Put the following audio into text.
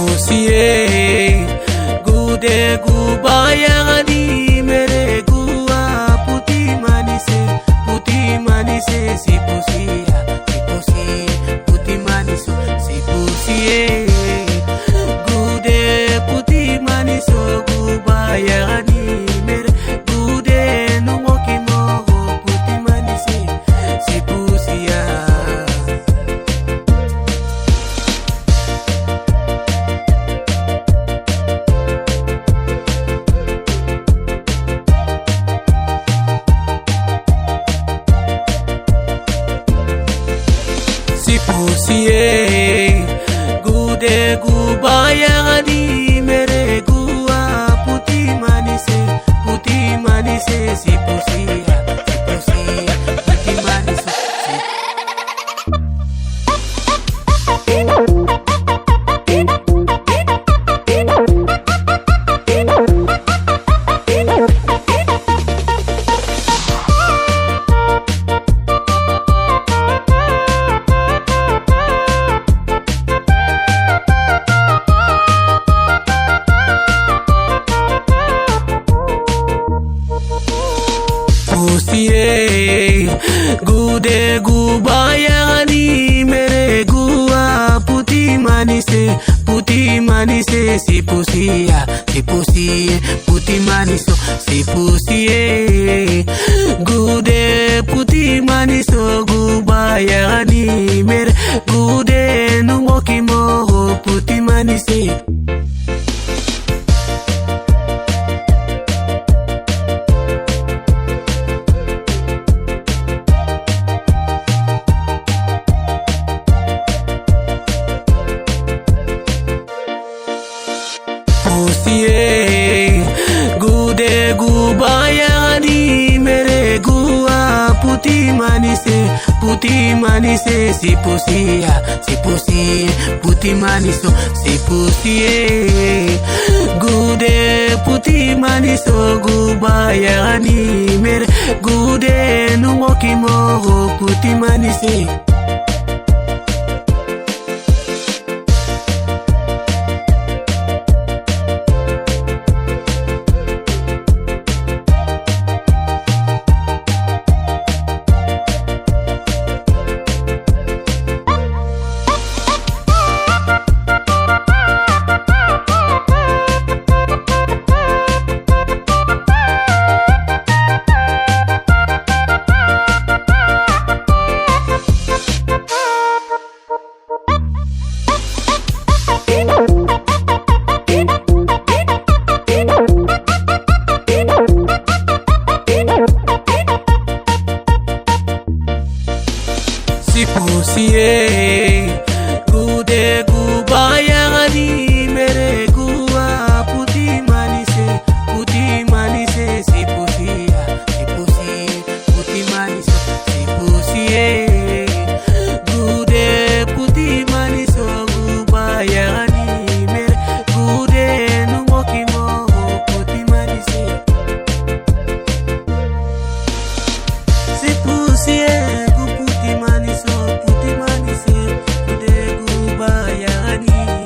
Sipusie gude gubayani mere gua putih manise sipusia putih maniso sipusie gude putih maniso gubayani mere gude numokimo putih manise sipusia. Sipusie gude gubayani mere gua putih manise sipusia putih maniso Sipusie gude gubayani mere gua putih manise sipusia putih maniso sipusie gude putih maniso gubayani mere gude numokimo putih manise. Sipusie gude gubayani mere gua putih manise sipusia putih maniso sipusie gude putih maniso gubayani mere gude numokimo putih manise. Sipusie gude gubayani mere gua putih manise sipusia putih maniso sipusie gude putih maniso gubayani mere gude numokimo putih manise sipusie putih maniso gude gubayani